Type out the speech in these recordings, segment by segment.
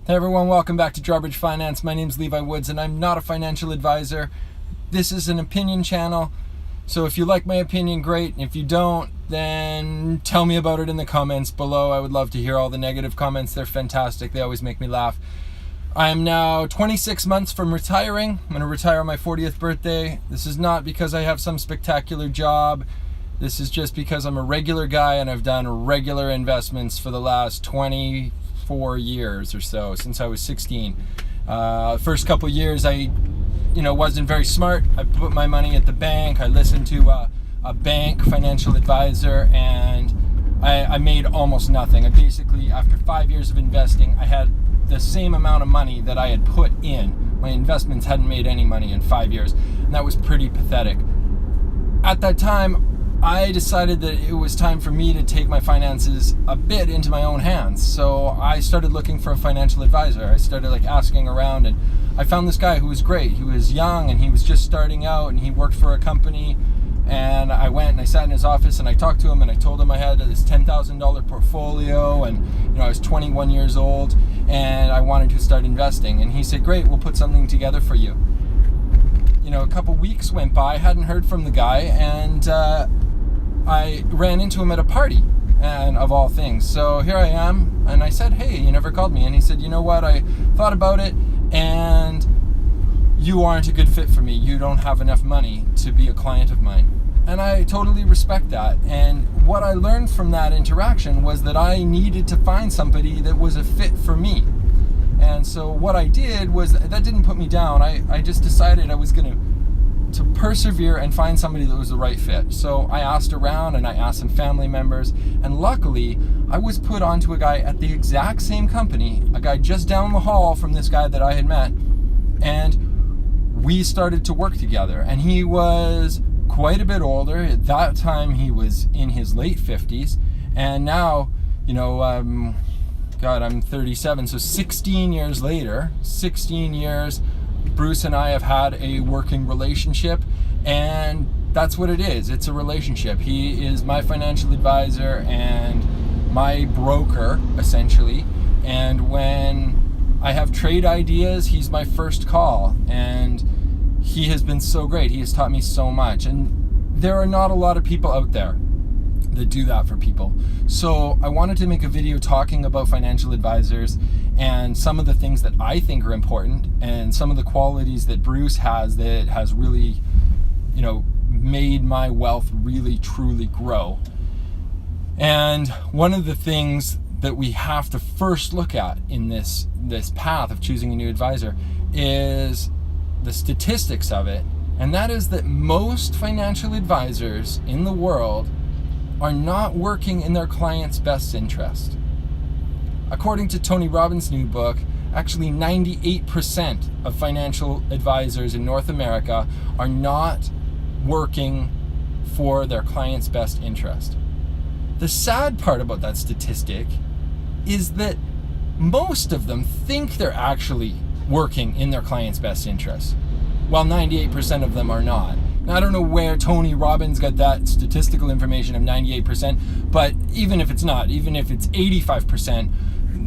Hey everyone, welcome back to Drawbridge Finance. My name's Levi Woods and I'm not a financial advisor. This is an opinion channel, so if you like my opinion, great. If you don't, then tell me about it in the comments below. I would love to hear all the negative comments. They're fantastic. They always make me laugh. I am now 26 months from retiring. I'm going to retire on my 40th birthday. This is not because I have some spectacular job. This is just because I'm a regular guy and I've done regular investments for the last 24 years or so, since I was 16. First couple years I wasn't very smart. I put my money at the bank. I listened to a bank financial advisor and I made almost nothing. I basically, after 5 years of investing, I had the same amount of money that I had put in. My investments hadn't made any money in 5 years, and that was pretty pathetic. At that time, I decided that it was time for me to take my finances a bit into my own hands. So I started looking for a financial advisor. I started asking around, and I found this guy who was great. He was young and he was just starting out and he worked for a company. And I went and I sat in his office and I talked to him and I told him I had this $10,000 portfolio and I was 21 years old and I wanted to start investing. And he said, great, we'll put something together for you. A couple weeks went by, I hadn't heard from the guy, and I ran into him at a party, and of all things. So here I am, and I said, hey, you never called me. And he said, you know what, I thought about it, and you aren't a good fit for me. You don't have enough money to be a client of mine. And I totally respect that. And what I learned from that interaction was that I needed to find somebody that was a fit for me. And so what I did was, that didn't put me down. I just decided I was going to persevere and find somebody that was the right fit. So I asked around and I asked some family members, and luckily I was put onto a guy at the exact same company, a guy just down the hall from this guy that I had met, and we started to work together. And he was quite a bit older. At that time he was in his late 50s, and now, I'm 37, so 16 years later, 16 years, Bruce and I have had a working relationship, and that's what it is. It's a relationship. He is my financial advisor and my broker, essentially, and when I have trade ideas, he's my first call, and he has been so great. He has taught me so much, and there are not a lot of people out there that do that for people. So I wanted to make a video talking about financial advisors and some of the things that I think are important and some of the qualities that Bruce has that has really, made my wealth really truly grow. And one of the things that we have to first look at in this path of choosing a new advisor is the statistics of it, and that is that most financial advisors in the world are not working in their client's best interest. According to Tony Robbins' new book, actually 98% of financial advisors in North America are not working for their client's best interest. The sad part about that statistic is that most of them think they're actually working in their client's best interest, while 98% of them are not. Now, I don't know where Tony Robbins got that statistical information of 98%, but even if it's not, even if it's 85%,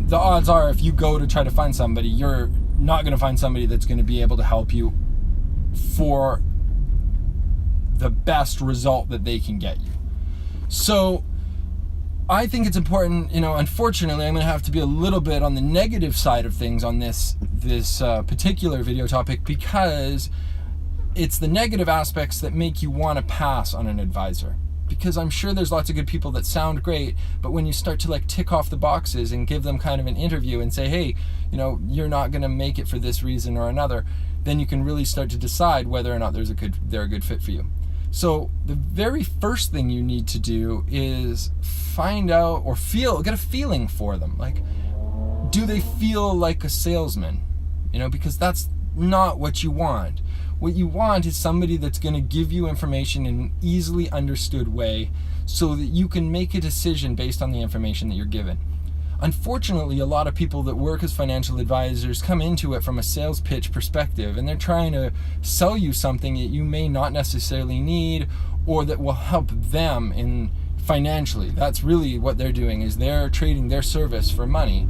the odds are if you go to try to find somebody, you're not going to find somebody that's going to be able to help you for the best result that they can get you. So I think it's important, unfortunately, I'm going to have to be a little bit on the negative side of things on this particular video topic, because it's the negative aspects that make you want to pass on an advisor. Because I'm sure there's lots of good people that sound great, but when you start to tick off the boxes and give them kind of an interview and say, hey, you're not going to make it for this reason or another, then you can really start to decide whether or not they're a good fit for you. So the very first thing you need to do is find out or get a feeling for them. Do they feel like a salesman? Because that's not what you want. What you want is somebody that's going to give you information in an easily understood way so that you can make a decision based on the information that you're given. Unfortunately, a lot of people that work as financial advisors come into it from a sales pitch perspective, and they're trying to sell you something that you may not necessarily need or that will help them financially. That's really what they're doing, is they're trading their service for money.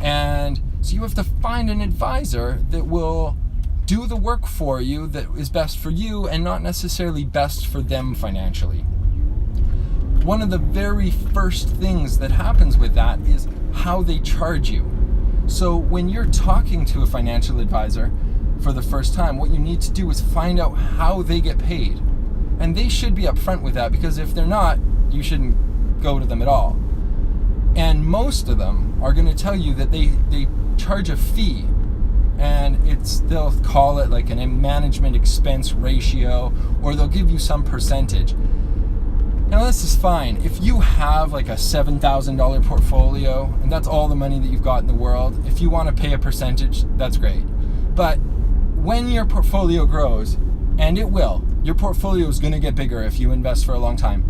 And So you have to find an advisor that will do the work for you that is best for you and not necessarily best for them financially. One of the very first things that happens with that is how they charge you. So when you're talking to a financial advisor for the first time, what you need to do is find out how they get paid. And they should be upfront with that, because if they're not, you shouldn't go to them at all. And most of them are going to tell you that they charge a fee, and they'll call it like a management expense ratio, or they'll give you some percentage. Now this is fine. If you have like a $7,000 portfolio and that's all the money that you've got in the world, if you want to pay a percentage, that's great. But when your portfolio grows, and it will, your portfolio is going to get bigger if you invest for a long time.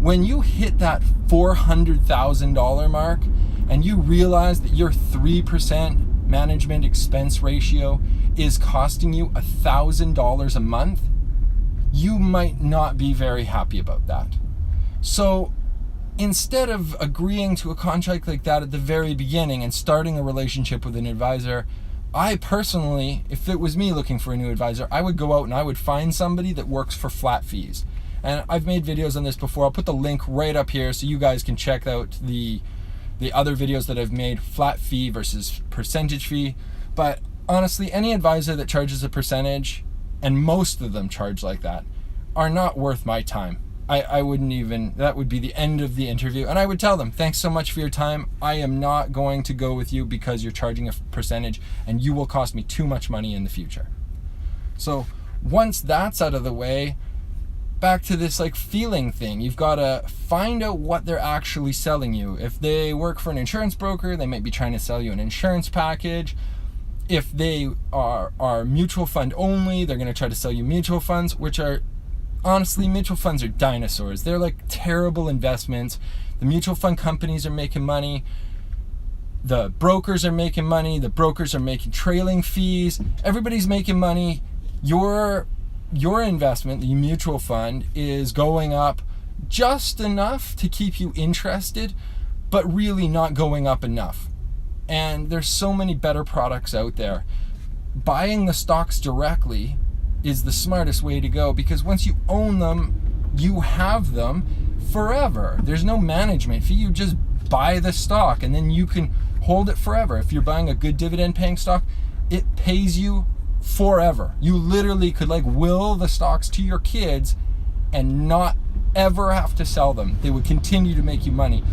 When you hit that $400,000 mark and you realize that your 3% management expense ratio is costing you $1,000 a month, you might not be very happy about that. So instead of agreeing to a contract like that at the very beginning and starting a relationship with an advisor, I personally, if it was me looking for a new advisor, I would go out and I would find somebody that works for flat fees. And I've made videos on this before. I'll put the link right up here so you guys can check out the other videos that I've made, flat fee versus percentage fee. But honestly, any advisor that charges a percentage, and most of them charge like that, are not worth my time. I wouldn't even, that would be the end of the interview. And I would tell them, thanks so much for your time. I am not going to go with you because you're charging a percentage and you will cost me too much money in the future. So once that's out of the way, back to this like feeling thing. You've got to find out what they're actually selling you. If they work for an insurance broker, they might be trying to sell you an insurance package. If they are mutual fund only, they're going to try to sell you mutual funds, which are, honestly, mutual funds are dinosaurs. They're like terrible investments. The mutual fund companies are making money. The brokers are making money. The brokers are making trailing fees. Everybody's making money. Your investment, the mutual fund, is going up just enough to keep you interested, but really not going up enough. And there's so many better products out there. Buying the stocks directly is the smartest way to go, because once you own them, you have them forever. There's no management fee. You just buy the stock and then you can hold it forever. If you're buying a good dividend paying stock, it pays you forever. You literally could like will the stocks to your kids and not ever have to sell them. They would continue to make you money,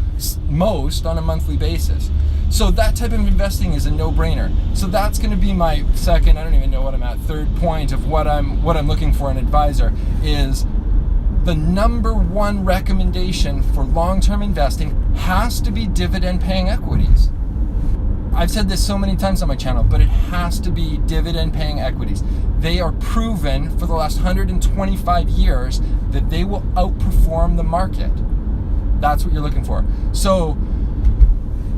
most on a monthly basis. So that type of investing is a no-brainer. So that's going to be my second, I don't even know what I'm at, third point of what I'm looking for in an advisor is the number one recommendation for long-term investing has to be dividend-paying equities. I've said this so many times on my channel, but it has to be dividend-paying equities. They are proven for the last 125 years that they will outperform the market. That's what you're looking for. So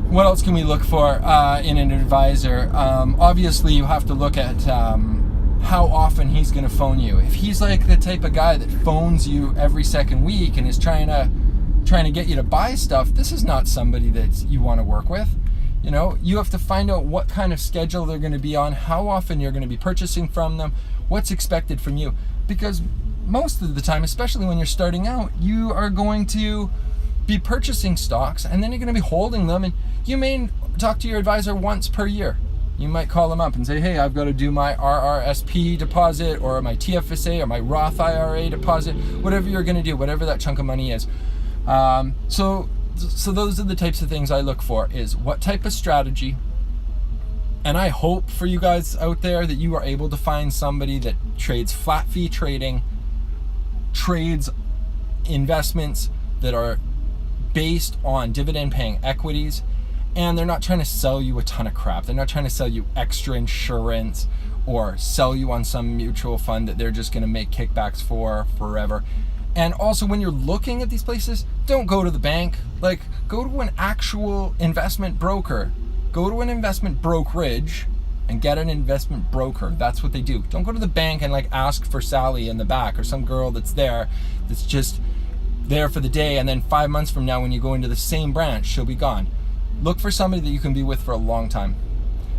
what else can we look for in an advisor? Obviously, you have to look at how often he's going to phone you. If he's like the type of guy that phones you every second week and is trying to get you to buy stuff, this is not somebody that you want to work with. You know, you have to find out what kind of schedule they're going to be on, how often you're going to be purchasing from them, what's expected from you. Because most of the time, especially when you're starting out, you are going to be purchasing stocks and then you're going to be holding them, and you may talk to your advisor once per year. You might call them up and say, hey, I've got to do my RRSP deposit or my TFSA or my Roth IRA deposit, whatever you're going to do, whatever that chunk of money is. So those are the types of things I look for, is what type of strategy. And I hope for you guys out there that you are able to find somebody that trades flat fee trading, trades investments that are based on dividend paying equities, and they're not trying to sell you a ton of crap. They're not trying to sell you extra insurance or sell you on some mutual fund that they're just going to make kickbacks for forever. And also, when you're looking at these places, don't go to the bank. Like, go to an actual investment broker. Go to an investment brokerage and get an investment broker. That's what they do. Don't go to the bank and like ask for Sally in the back or some girl that's there, that's just there for the day, and then 5 months from now when you go into the same branch, she'll be gone. Look for somebody that you can be with for a long time.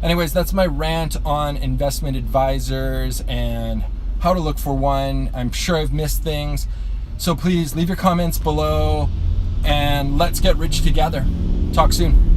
Anyways, that's my rant on investment advisors and how to look for one. I'm sure I've missed things. So please leave your comments below and let's get rich together. Talk soon.